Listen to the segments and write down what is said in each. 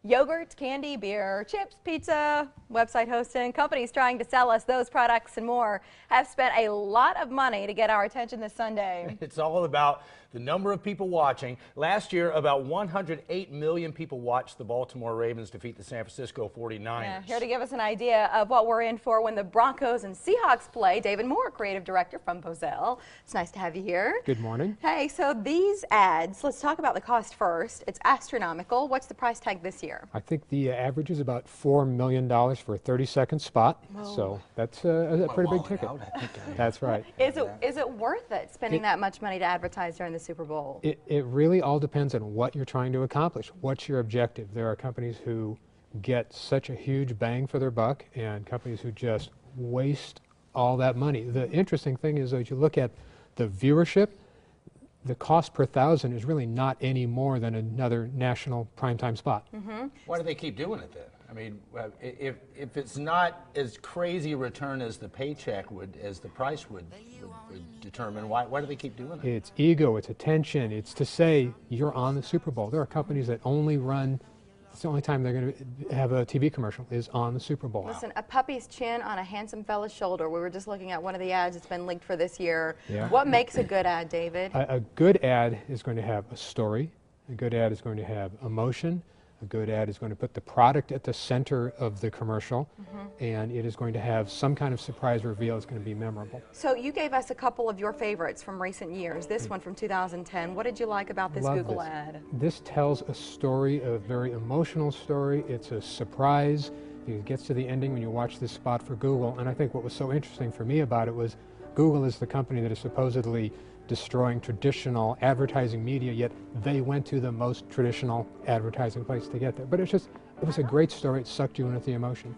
Yogurt, candy, beer, chips, pizza, website hosting, companies trying to sell us those products and more have spent a lot of money to get our attention this Sunday. It's all about the number of people watching. Last year, about 108 million people watched the Baltimore Ravens defeat the San Francisco 49ers. Yeah, here to give us an idea of what we're in for when the Broncos and Seahawks play, David Moore, creative director from Bozell. It's nice to have you here. Good morning. Hey, so these ads, let's talk about the cost first. It's astronomical. What's the price tag this year? I think the average is about $4 million for a 30-second spot. Whoa. So that's a pretty big ticket. That's right. Is it worth it, spending that much money to advertise during the Super Bowl? It really all depends on what you're trying to accomplish. What's your objective? There are companies who get such a huge bang for their buck and companies who just waste all that money. The interesting thing is, as you look at the viewership, the cost per thousand is really not any more than another national primetime spot. Mm-hmm. Why do they keep doing it then? I mean, if it's not as crazy a return as the paycheck would, as the price would determine, why do they keep doing it? It's ego, it's attention, it's to say you're on the Super Bowl. There are companies that only run, it's the only time they're going to have a TV commercial is on the Super Bowl. Listen, a puppy's chin on a handsome fella's shoulder. We were just looking at one of the ads that's been linked for this year. Yeah. What makes a good ad, David? A good ad is going to have a story. A good ad is going to have emotion. A good ad is going to put the product at the center of the commercial, and it is going to have some kind of surprise reveal that's going to be memorable. So you gave us a couple of your favorites from recent years. This one from 2010. What did you like about this Google ad? This tells a story, a very emotional story. It's a surprise. It gets to the ending when you watch this spot for Google, and I think what was so interesting for me about it was Google is the company that is supposedly destroying traditional advertising media, yet they went to the most traditional advertising place to get there. But it was a great story. It sucked you in with the emotion.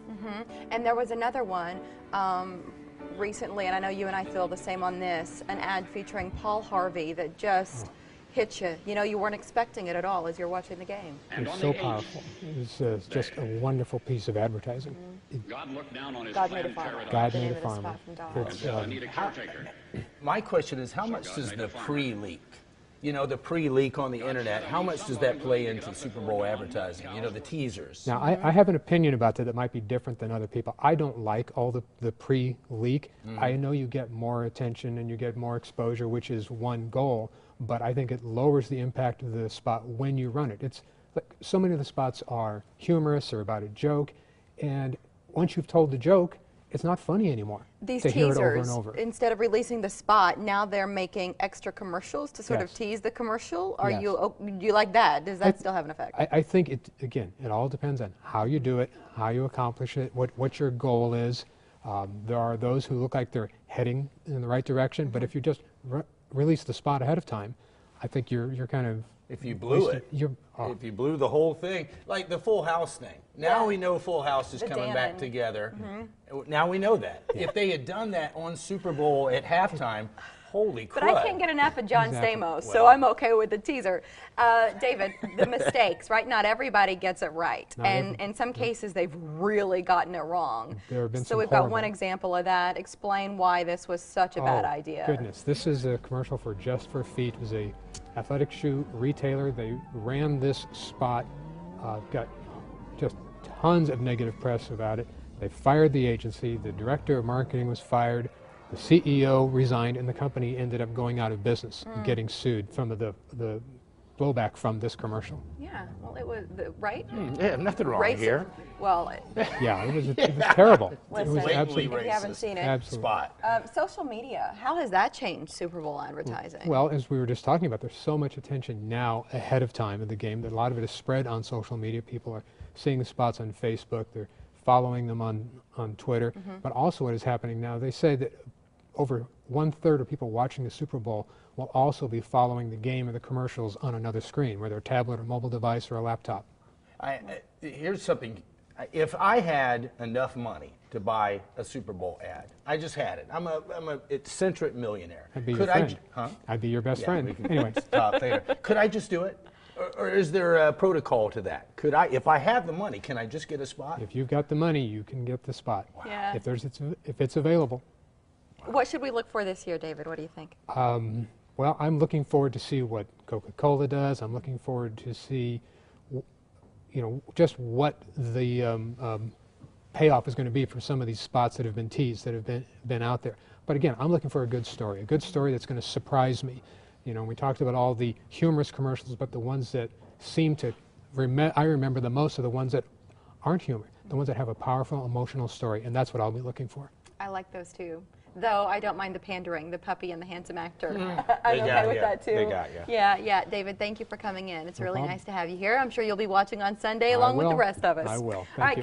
And there was another one recently, and I know you and I feel the same on this, an ad featuring Paul Harvey that just hit you. You know, you weren't expecting it at all as you're watching the game. It was so powerful. It was just a wonderful piece of advertising. God looked down on his God made a farmer. God made a farmer. My question is, how much does the pre-leak, you know, the pre-leak on the internet, how much does that play into Super Bowl advertising, you know, the teasers? Now, I have an opinion about that might be different than other people. I don't like all the pre-leak. I know you get more attention and you get more exposure, which is one goal, but I think it lowers the impact of the spot when you run it. It's like so many of the spots are humorous or about a joke, and once you've told the joke, it's not funny anymore. These to hear teasers, it over and over. Instead of releasing the spot, now they're making extra commercials to sort of tease the commercial. Are do you like that? Does that still have an effect? I think it, again, it all depends on how you do it, how you accomplish it, what your goal is. There are those who look like they're heading in the right direction, but if you just release the spot ahead of time, I think you're kind of... If you blew it, if you blew the whole thing, like the Full House thing. Now we know Full House is coming back together. Now we know that. If they had done that on Super Bowl at halftime, holy crap. But I can't get enough of John Stamos, so I'm okay with the teaser. David, the mistakes, right? Not everybody gets it right. And in some cases, they've really gotten it wrong. There have been so we've got one example of that. Explain why this was such a bad idea. Goodness, this is a commercial for Just for Feet. It was a athletic shoe retailer. They ran this spot, got just tons of negative press about it. They fired the agency. The director of marketing was fired. The CEO resigned, and the company ended up going out of business, getting sued from the blowback from this commercial. Yeah, well, it was, right? Yeah, nothing wrong here. Well, yeah, it was terrible. Listen, it was absolutely if you haven't seen it. Absolutely. Spot. Social media, how has that changed Super Bowl advertising? Well, as we were just talking about, there's so much attention now ahead of time of the game that a lot of it is spread on social media. People are seeing the spots on Facebook, they're following them on Twitter, but also what is happening now, they say that over 1/3 of people watching the Super Bowl will also be following the game or the commercials on another screen, whether a tablet or mobile device or a laptop. Here's something. If I had enough money to buy a Super Bowl ad, I just had it. I'm a eccentric millionaire. I'd be your friend. I'd be your best friend. We can anyway. stop later. Could I just do it? Or is there a protocol to that? Could I, if I have the money, can I just get a spot? If you've got the money, you can get the spot. Wow. Yeah. If it's available. What should we look for this year, David? What do you think? Well, I'm looking forward to see what Coca-Cola does. I'm looking forward to see, you know, just what the payoff is going to be for some of these spots that have been teased, that have been out there. But again, I'm looking for a good story that's going to surprise me. You know, we talked about all the humorous commercials, but the ones that seem to, I remember the most are the ones that aren't humor, the ones that have a powerful emotional story, and that's what I'll be looking for. I like those too. Though I don't mind the pandering, the puppy and the handsome actor. I'm okay with that too. They got you. Yeah. David, thank you for coming in. It's really nice to have you here. I'm sure you'll be watching on Sunday along with the rest of us. I will. All right,